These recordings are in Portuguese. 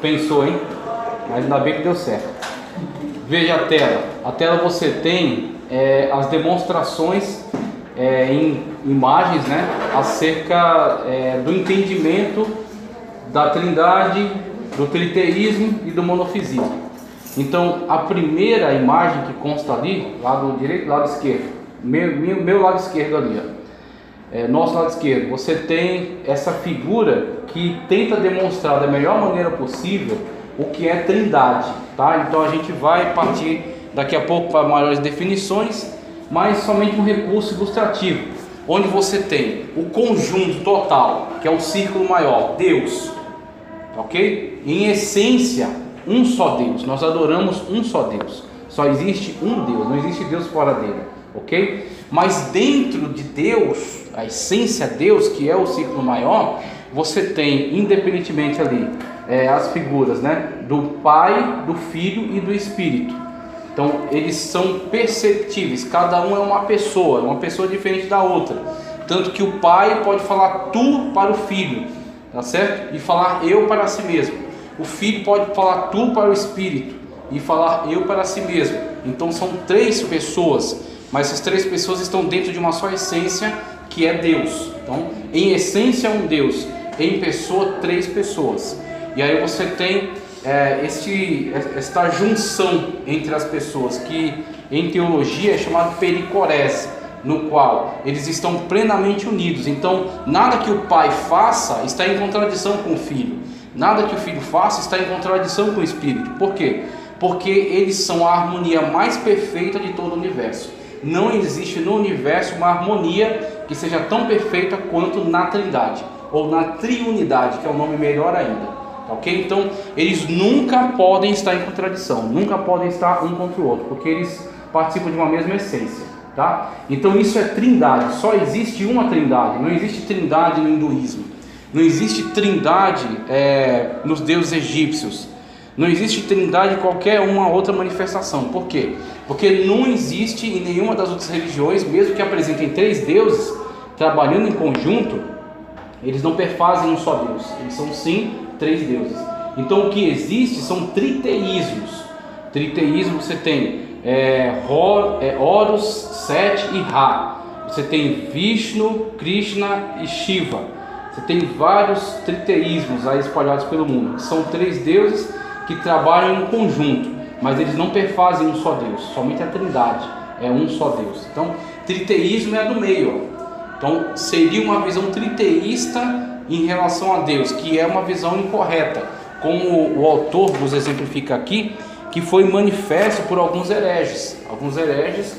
Pensou, hein? Mas ainda bem que deu certo. Veja a tela. A tela você tem as demonstrações em imagens, né, acerca do entendimento da Trindade, do triteísmo e do monofisismo. Então, a primeira imagem que consta ali, lado direito, lado esquerdo, meu lado esquerdo ali, nosso lado esquerdo, você tem essa figura que tenta demonstrar da melhor maneira possível o que é Trindade, tá? Então a gente vai partir daqui a pouco para maiores definições, mas somente um recurso ilustrativo, onde você tem o conjunto total, que é o círculo maior, Deus, ok? Em essência, um só Deus. Nós adoramos um só Deus. Só existe um Deus, não existe Deus fora dele, ok? Mas dentro de Deus, a essência Deus, que é o círculo maior, você tem, independentemente ali, as figuras, né, do Pai, do Filho e do Espírito. Então eles são perceptíveis, cada um é uma pessoa diferente da outra. Tanto que o Pai pode falar tu para o Filho, tá certo? E falar eu para si mesmo. O Filho pode falar tu para o Espírito e falar eu para si mesmo. Então são três pessoas, mas essas três pessoas estão dentro de uma só essência, que é Deus. Então, em essência um Deus, em pessoa três pessoas. E aí você tem esta junção entre as pessoas, que em teologia é chamado pericorese, no qual eles estão plenamente unidos. Então, nada que o Pai faça está em contradição com o Filho, nada que o Filho faça está em contradição com o Espírito. Por quê? Porque eles são a harmonia mais perfeita de todo o universo. Não existe no universo uma harmonia que seja tão perfeita quanto na Trindade, ou na Triunidade, que é o nome melhor ainda. Ok? Então, eles nunca podem estar em contradição, nunca podem estar um contra o outro, porque eles participam de uma mesma essência, tá? Então, isso é Trindade. Só existe uma Trindade. Não existe Trindade no hinduísmo, não existe Trindade nos deuses egípcios, não existe Trindade em qualquer uma outra manifestação. Por quê? Porque não existe em nenhuma das outras religiões, mesmo que apresentem três deuses trabalhando em conjunto, eles não perfazem um só Deus, eles são sim três deuses. Então o que existe são triteísmos. Triteísmo você tem Horus, Set e Ra. Você tem Vishnu, Krishna e Shiva. Você tem vários triteísmos aí espalhados pelo mundo. São três deuses que trabalham em conjunto, mas eles não perfazem um só Deus. Somente a Trindade é um só Deus. Então triteísmo é do meio, ó. Então seria uma visão triteísta em relação a Deus, que é uma visão incorreta, como o autor nos exemplifica aqui, que foi manifesto por alguns hereges. Alguns hereges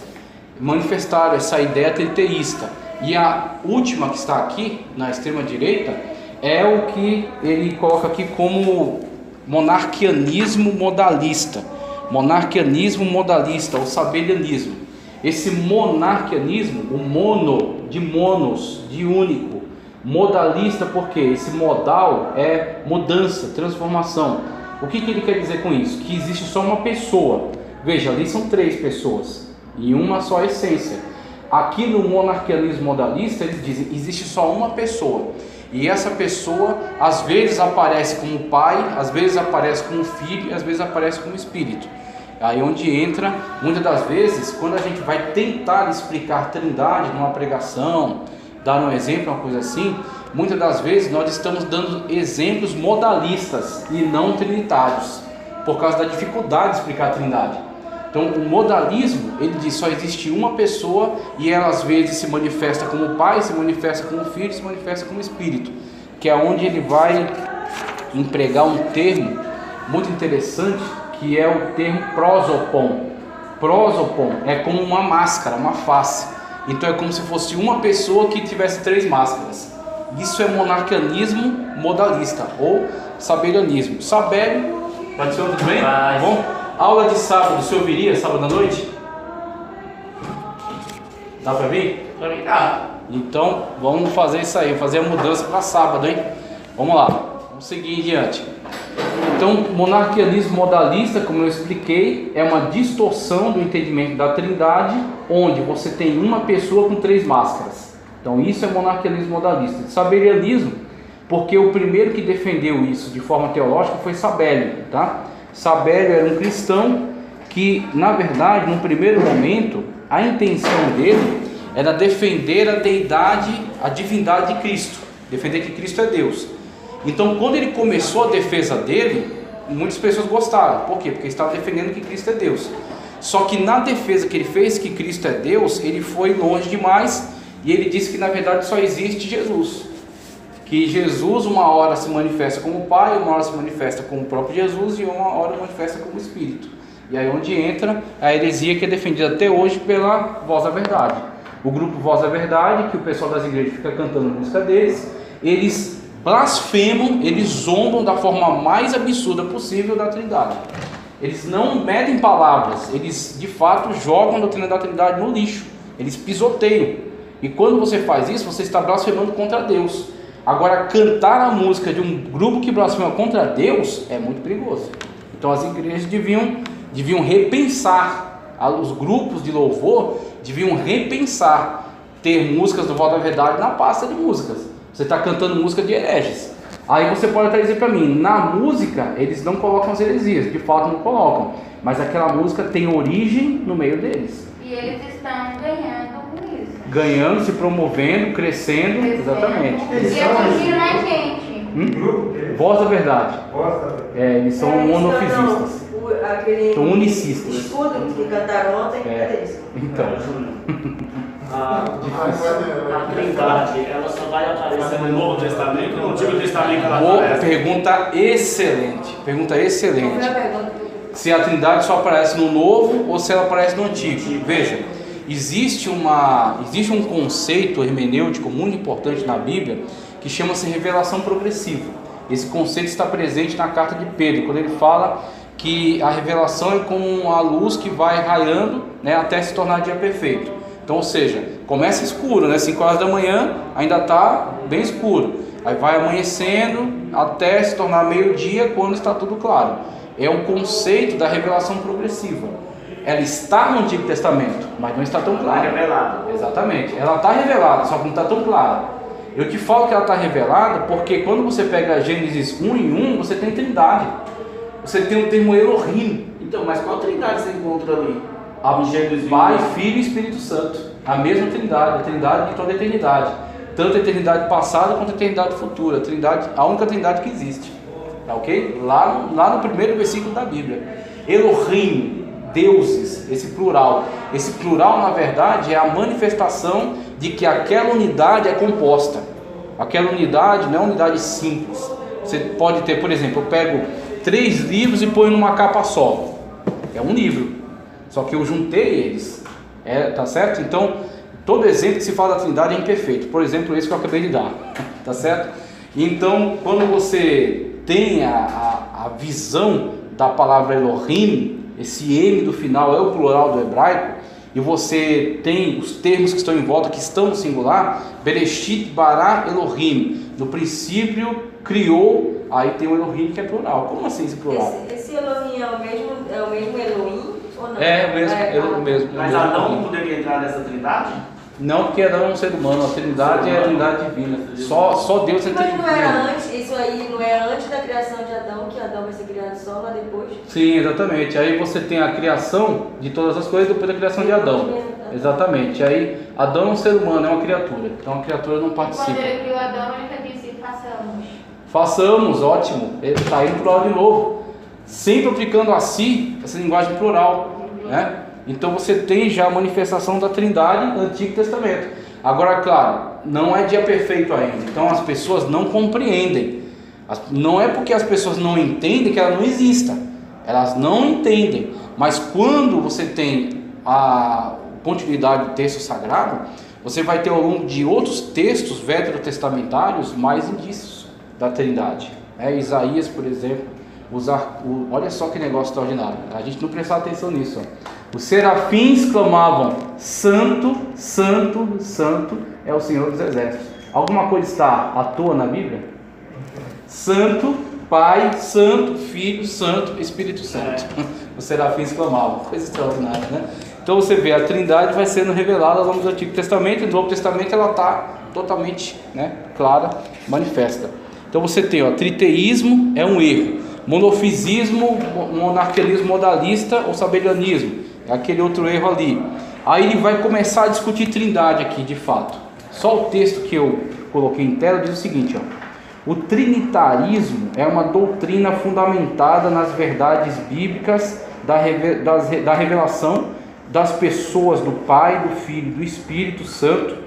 manifestaram essa ideia triteísta. E a última que está aqui, na extrema direita, é o que ele coloca aqui como monarquianismo modalista. Monarquianismo modalista, ou sabelianismo. Esse monarquianismo, o mono, de monos, de único, modalista, porque esse modal é mudança, transformação. O que ele quer dizer com isso? Que existe só uma pessoa. Veja, ali são três pessoas em uma só essência. Aqui no monarquianismo modalista eles dizem existe só uma pessoa, e essa pessoa às vezes aparece como Pai, às vezes aparece como Filho e às vezes aparece como Espírito. Aí onde entra, muitas das vezes, quando a gente vai tentar explicar Trindade numa pregação, dar um exemplo, uma coisa assim, muitas das vezes nós estamos dando exemplos modalistas e não trinitários, por causa da dificuldade de explicar a Trindade. Então o modalismo, ele diz só existe uma pessoa, e ela às vezes se manifesta como Pai, se manifesta como Filho, se manifesta como Espírito, que é onde ele vai empregar um termo muito interessante, que é o termo prosopon. Prosopon é como uma máscara, uma face. Então é como se fosse uma pessoa que tivesse três máscaras. Isso é monarquianismo modalista ou sabelianismo. Sabélio, pode ser tudo bem? Tá bom? Aula de sábado, você ouviria sábado à noite? Dá pra vir? Pra mim dá. Então vamos fazer isso aí, fazer a mudança para sábado, hein? Vamos lá, vamos seguir em diante. Então, monarquianismo modalista, como eu expliquei, é uma distorção do entendimento da Trindade, onde você tem uma pessoa com três máscaras. Então, isso é monarquianismo modalista. Sabelianismo porque o primeiro que defendeu isso de forma teológica foi Sabélio, tá? Sabélio era um cristão que, na verdade, no primeiro momento, a intenção dele era defender a deidade, a divindade de Cristo, defender que Cristo é Deus. Então, quando ele começou a defesa dele, muitas pessoas gostaram. Por quê? Porque ele estava defendendo que Cristo é Deus. Só que na defesa que ele fez, que Cristo é Deus, ele foi longe demais e ele disse que na verdade só existe Jesus. Que Jesus uma hora se manifesta como Pai, uma hora se manifesta como o próprio Jesus e uma hora manifesta como Espírito. E aí onde entra a heresia que é defendida até hoje pela Voz da Verdade. O grupo Voz da Verdade, que o pessoal das igrejas fica cantando a música deles, eles blasfemam, eles zombam da forma mais absurda possível da Trindade. Eles não medem palavras, eles de fato jogam a doutrina da Trindade no lixo, eles pisoteiam. E quando você faz isso, você está blasfemando contra Deus. Agora, cantar a música de um grupo que blasfema contra Deus é muito perigoso. Então as igrejas deviam repensar, os grupos de louvor deviam repensar, ter músicas do Voz da Verdade na pasta de músicas. Você está cantando música de hereges. Aí você pode até dizer para mim, na música eles não colocam as heresias, de fato não colocam, mas aquela música tem origem no meio deles. E eles estão ganhando com isso. Ganhando, se promovendo, crescendo, exatamente. E atingindo a gente. Voz da Verdade. Eles são monofisistas. São unicistas. Escudo que cantaram ontem, é deles. Então. A Trindade, ela só vai aparecer no Novo Testamento, no Antigo Testamento ela aparece? Pergunta excelente. Pergunta excelente. Se a Trindade só aparece no Novo ou se ela aparece no Antigo. Veja, existe um conceito hermenêutico muito importante na Bíblia que chama-se revelação progressiva. Esse conceito está presente na carta de Pedro, quando ele fala que a revelação é como a luz que vai raiando, né, até se tornar dia perfeito. Então, ou seja, começa escuro, né? 5 horas da manhã ainda está bem escuro. Aí vai amanhecendo até se tornar meio-dia, quando está tudo claro. É um conceito da revelação progressiva. Ela está no Antigo Testamento, mas não está tão clara. Está revelada. Exatamente. Ela está revelada, só que não está tão clara. Eu te falo que ela está revelada porque quando você pega Gênesis 1 em 1, você tem Trindade. Você tem o termo Elohim. Então, mas qual Trindade você encontra ali? Pai, Filho e Espírito Santo. A mesma Trindade, a Trindade de toda a eternidade. Tanto a eternidade passada quanto a eternidade futura. A única Trindade que existe. Tá ok? Lá no primeiro versículo da Bíblia. Elohim, deuses, esse plural. Esse plural, na verdade, é a manifestação de que aquela unidade é composta. Aquela unidade não é uma unidade simples. Você pode ter, por exemplo, eu pego 3 livros e ponho numa capa só. É um livro. Só que eu juntei eles. Tá certo? Então, todo exemplo que se fala da Trindade é imperfeito. Por exemplo, esse que eu acabei de dar. Tá certo? Então, quando você tem a visão da palavra Elohim, esse M do final é o plural do hebraico, e você tem os termos que estão em volta, que estão no singular, Bereshit bara Elohim, no princípio criou, aí tem o Elohim que é plural. Como assim esse plural? Esse Elohim é o mesmo Elohim ou não? É o mesmo. Mas Adão não poderia entrar nessa Trindade? Não, porque Adão é um ser humano, a Trindade é a Trindade divina. Só Deus é Mas não era divino. antes, isso aí não é antes da criação de Adão, que Adão vai ser criado só lá depois? Sim, exatamente. Aí você tem a criação de todas as coisas depois da criação de Adão. Exatamente. Aí Adão é um ser humano, é uma criatura. Então a criatura não participa. Quando ele criou Adão, ele já disse: façamos. Façamos, ótimo. Ele está aí no plural de novo. Sempre aplicando a si essa linguagem plural, né? Então você tem já a manifestação da Trindade no Antigo Testamento. Agora, claro, não é dia perfeito ainda. Então as pessoas não compreendem. Não é porque as pessoas não entendem que ela não exista. Elas não entendem. Mas quando você tem a continuidade do texto sagrado, você vai ter ao longo de outros textos veterotestamentários mais indícios da Trindade. Isaías, por exemplo, olha só que negócio extraordinário. A gente não presta atenção nisso. Os serafins clamavam: Santo, Santo, Santo é o Senhor dos Exércitos. Alguma coisa está à toa na Bíblia? Santo, Pai, Santo, Filho, Santo, Espírito Santo. Os serafins clamavam. Coisa extraordinária, né? Então você vê, a Trindade vai sendo revelada ao longo do Antigo Testamento, e no Novo Testamento ela está totalmente, né, clara, manifesta. Então você tem, ó, triteísmo é um erro, monofisismo, monarquianismo modalista ou sabelianismo, é aquele outro erro ali. Aí ele vai começar a discutir trindade aqui, de fato. Só o texto que eu coloquei em tela diz o seguinte, ó: o trinitarismo é uma doutrina fundamentada nas verdades bíblicas da revelação das pessoas do Pai, do Filho e do Espírito Santo.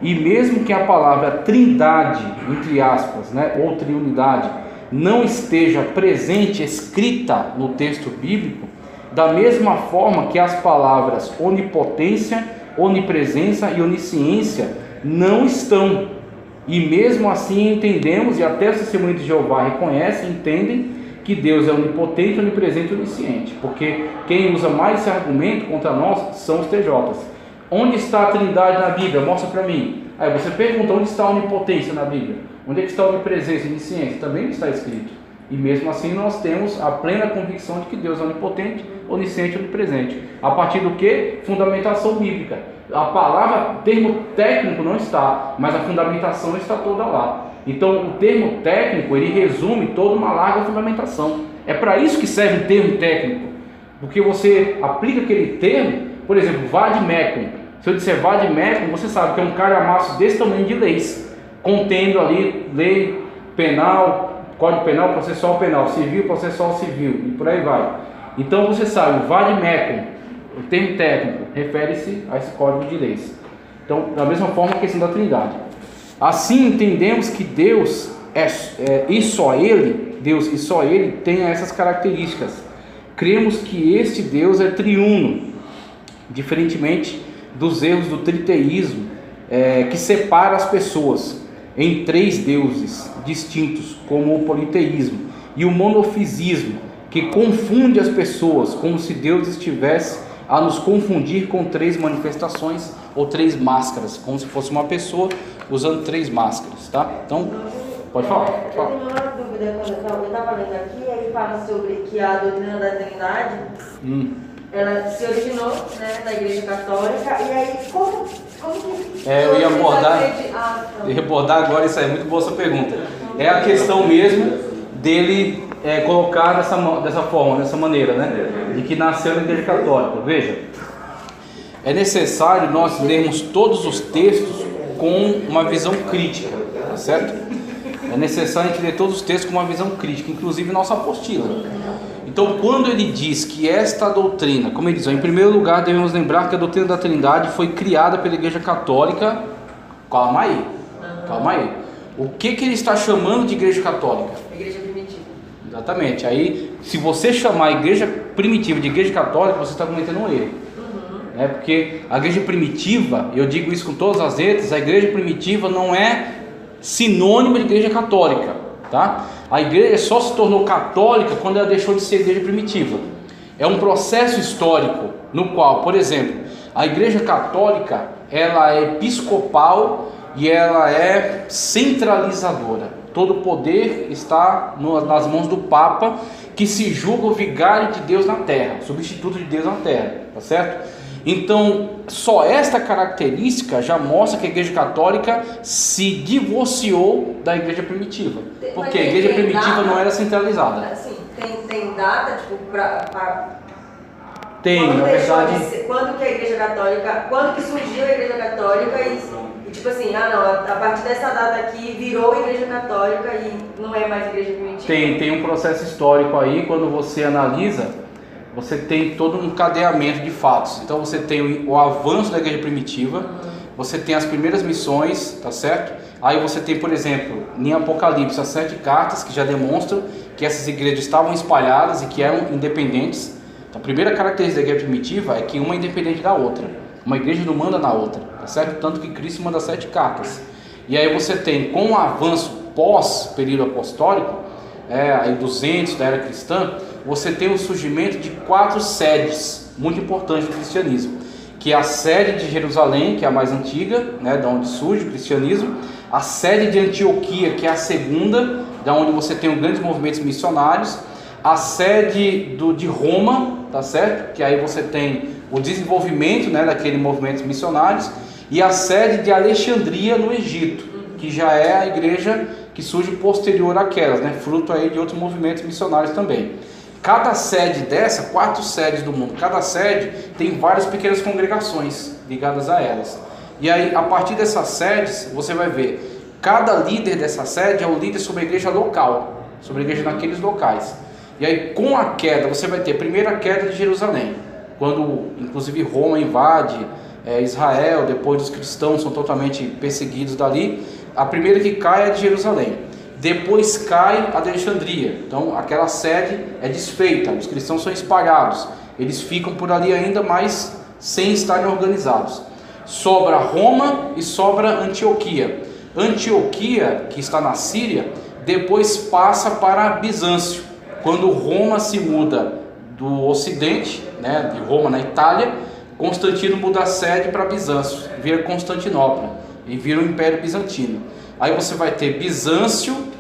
E mesmo que a palavra trindade, entre aspas, né, ou triunidade, não esteja presente, escrita no texto bíblico, da mesma forma que as palavras onipotência, onipresença e onisciência não estão. E mesmo assim entendemos, e até os testemunhos de Jeová reconhecem, entendem, que Deus é onipotente, onipresente e onisciente. Porque quem usa mais esse argumento contra nós são os TJs. Onde está a trindade na Bíblia? Mostra para mim. Aí você pergunta, onde está a onipotência na Bíblia? Onde é que está a onipresença e onisciência? Também não está escrito. E mesmo assim nós temos a plena convicção de que Deus é onipotente, onisciente e onipresente. A partir do que? Fundamentação bíblica. A palavra, termo técnico não está, mas a fundamentação está toda lá. Então o termo técnico, ele resume toda uma larga fundamentação. É para isso que serve o termo técnico. Porque você aplica aquele termo, por exemplo, vade-mecum. Se eu disser vade-mecum, você sabe que é um calhamaço desse tamanho de leis, contendo ali lei penal, código penal, processual penal, civil, processual civil, e por aí vai. Então você sabe, o vade-mecum, o termo técnico, refere-se a esse código de leis. Então, da mesma forma que a questão da trindade. Assim entendemos que Deus e só Ele tem essas características. Cremos que este Deus é triuno, diferentemente dos erros do triteísmo, que separa as pessoas em três deuses distintos, como o politeísmo, e o monofisismo, que confunde as pessoas, como se Deus estivesse a nos confundir com três manifestações ou três máscaras, como se fosse uma pessoa usando três máscaras, tá? Então, pode falar. Eu tenho uma dúvida quando eu estava lendo aqui, ele fala sobre que a doutrina da Trindade, ela se originou, né, da Igreja Católica, e aí como que... Eu ia abordar agora isso aí, muito boa essa pergunta. É a questão mesmo dele colocar dessa forma, dessa maneira, né, de que nasceu na Igreja Católica. Veja, é necessário nós lermos todos os textos com uma visão crítica, tá certo? É necessário a gente ler todos os textos com uma visão crítica, inclusive nossa apostila. Então, quando ele diz que esta doutrina, como ele diz, em primeiro lugar devemos lembrar que a doutrina da Trindade foi criada pela Igreja Católica. Calma aí. O que ele está chamando de Igreja Católica? Igreja primitiva. Exatamente. Aí, se você chamar a Igreja primitiva de Igreja Católica, você está cometendo um erro. Porque a Igreja primitiva, eu digo isso com todas as letras, a Igreja primitiva não é sinônimo de Igreja Católica, tá? A igreja só se tornou católica quando ela deixou de ser igreja primitiva. É um processo histórico no qual, por exemplo, a Igreja Católica, ela é episcopal e ela é centralizadora. Todo o poder está nas mãos do Papa, que se julga o vigário de Deus na terra, substituto de Deus na terra, tá certo? Então, só esta característica já mostra que a Igreja Católica se divorciou da Igreja primitiva, porque a Igreja primitiva não era centralizada. Assim, tem data, tipo, tem, na verdade. Quando que a Igreja Católica, quando que surgiu a Igreja Católica e tipo assim, a partir dessa data aqui virou a Igreja Católica e não é mais Igreja primitiva? Tem um processo histórico aí, quando você analisa. Você tem todo um cadeamento de fatos. Então você tem o avanço da igreja primitiva, você tem as primeiras missões, tá certo? Aí você tem, por exemplo, em Apocalipse, as 7 cartas que já demonstram que essas igrejas estavam espalhadas e que eram independentes. Então, a primeira característica da igreja primitiva é que uma é independente da outra. Uma igreja não manda na outra, tá certo? Tanto que Cristo manda 7 cartas. E aí você tem, com o avanço pós-período apostólico, aí 200 da era cristã, você tem o surgimento de 4 sedes muito importantes do cristianismo, que é a sede de Jerusalém, que é a mais antiga, né, da onde surge o cristianismo, a sede de Antioquia, que é a segunda, da onde você tem os grandes movimentos missionários, a sede de Roma, tá certo? Que aí você tem o desenvolvimento, né, daqueles movimentos missionários, e a sede de Alexandria no Egito, que já é a igreja que surge posterior àquelas, né? Fruto aí de outros movimentos missionários também. Cada sede dessa, 4 sedes do mundo, cada sede tem várias pequenas congregações ligadas a elas. E aí, a partir dessas sedes, você vai ver, cada líder dessa sede é o líder sobre a igreja local, sobre a igreja naqueles locais. E aí, com a queda, você vai ter a primeira queda de Jerusalém, quando inclusive Roma invade Israel, depois os cristãos são totalmente perseguidos dali. A primeira que cai é de Jerusalém. Depois cai a de Alexandria, então aquela sede é desfeita, os cristãos são espalhados, eles ficam por ali ainda, mas sem estarem organizados. Sobra Roma e sobra Antioquia. Antioquia, que está na Síria, depois passa para Bizâncio, quando Roma se muda do ocidente, né, de Roma na Itália, Constantino muda a sede para Bizâncio, vira Constantinopla e vira o Império Bizantino. Aí você vai ter Bizâncio,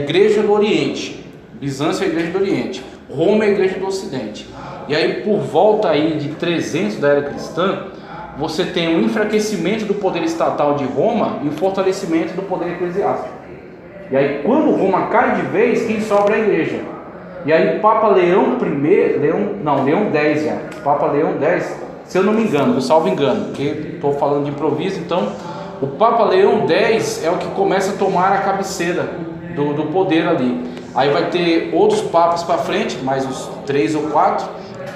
Igreja do Oriente. Bizâncio é a Igreja do Oriente. Roma é a Igreja do Ocidente. E aí por volta aí de 300 da era cristã, você tem o enfraquecimento do poder estatal de Roma e o fortalecimento do poder eclesiástico. E aí quando Roma cai de vez, quem sobra é a Igreja. E aí Papa Leão X já. Papa Leão X, se eu não me engano, salvo engano, porque estou falando de improviso, então o Papa Leão X é o que começa a tomar a cabeceira do poder ali. Aí vai ter outros papas para frente, mais uns 3 ou 4,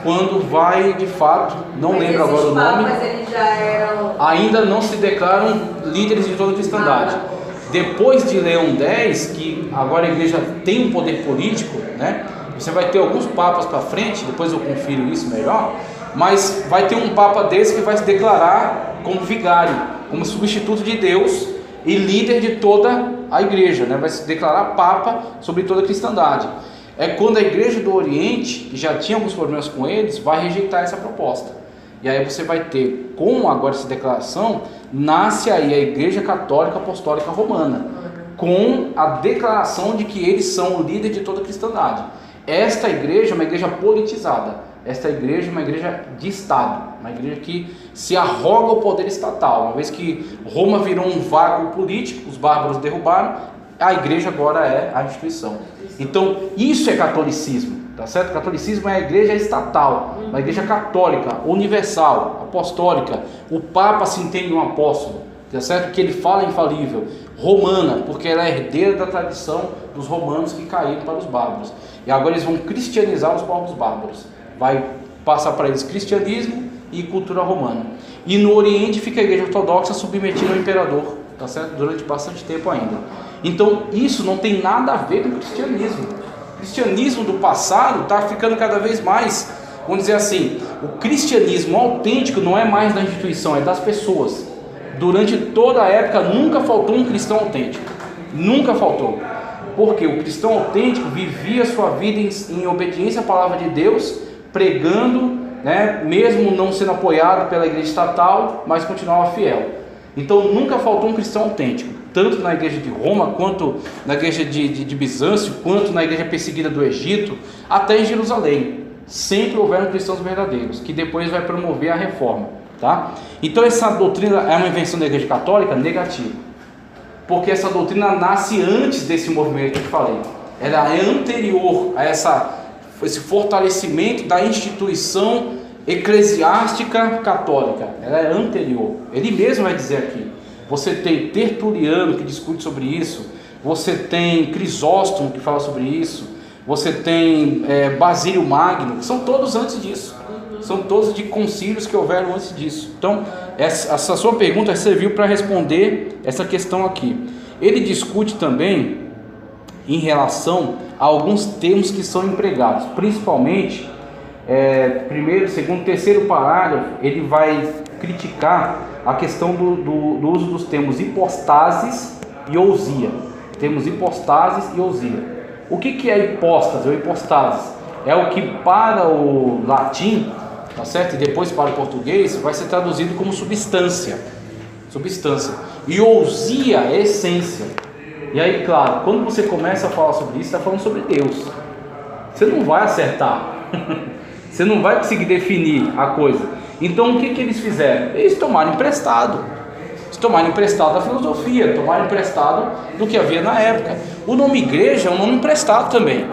quando vai de fato, não lembro agora o nome, papas, eles já eram... ainda não se declaram líderes de toda a cristandade. Depois de Leão X, que agora a igreja tem um poder político, né? Você vai ter alguns papas para frente, depois eu confiro isso melhor, mas vai ter um papa desse que vai se declarar como vigário, como substituto de Deus e líder de toda a igreja, né? Vai se declarar papa sobre toda a cristandade. É quando a igreja do Oriente, que já tinha alguns problemas com eles, vai rejeitar essa proposta. E aí você vai ter, com agora essa declaração, nasce aí a Igreja Católica Apostólica Romana, com a declaração de que eles são o líder de toda a cristandade. Esta igreja é uma igreja politizada. Esta igreja é uma igreja de Estado, uma igreja que se arroga o poder estatal. Uma vez que Roma virou um vácuo político, os bárbaros derrubaram, a igreja agora é a instituição. Então isso é catolicismo, tá certo? Catolicismo é a igreja estatal, uma igreja católica, universal, apostólica. O Papa se entende um apóstolo, tá certo? Que ele fala infalível, romana, porque ela é herdeira da tradição dos romanos que caíram para os bárbaros. E agora eles vão cristianizar os povos bárbaros. Vai passar para eles cristianismo e cultura romana. E no Oriente fica a igreja ortodoxa submetida ao imperador, tá certo? Durante bastante tempo ainda. Então isso não tem nada a ver com o cristianismo. O cristianismo do passado está ficando cada vez mais, vamos dizer assim, o cristianismo autêntico não é mais da instituição, é das pessoas. Durante toda a época nunca faltou um cristão autêntico. Nunca faltou. Porque o cristão autêntico vivia sua vida em obediência à palavra de Deus, pregando, né, mesmo não sendo apoiado pela igreja estatal, mas continuava fiel. Então nunca faltou um cristão autêntico, tanto na igreja de Roma, quanto na igreja de Bizâncio, quanto na igreja perseguida do Egito, até em Jerusalém. Sempre houveram cristãos verdadeiros, que depois vai promover a reforma, tá? Então essa doutrina é uma invenção da igreja católica? Negativa. Porque essa doutrina nasce antes desse movimento que eu te falei. Ela é anterior a esse fortalecimento da instituição eclesiástica católica. Ela é anterior. Ele mesmo vai dizer aqui. Você tem Tertuliano que discute sobre isso. Você tem Crisóstomo que fala sobre isso. Você tem Basílio Magno, que são todos antes disso. São todos de concílios que houveram antes disso. Então, essa sua pergunta serviu para responder essa questão aqui. Ele discute também em relação a alguns termos que são empregados, principalmente, primeiro, segundo, terceiro parágrafo, ele vai criticar a questão do uso dos termos hipostasis e ousia. Termos hipostasis e ousia. O que é hipóstase ou hipostasis? É o que para o latim, tá certo? E depois para o português vai ser traduzido como substância. Substância. E ousia é essência. E aí, claro, quando você começa a falar sobre isso, está falando sobre Deus. Você não vai acertar. Você não vai conseguir definir a coisa. Então o que eles fizeram? Eles tomaram emprestado. tomaram emprestado da filosofia, tomaram emprestado do que havia na época. O nome igreja é um nome emprestado também.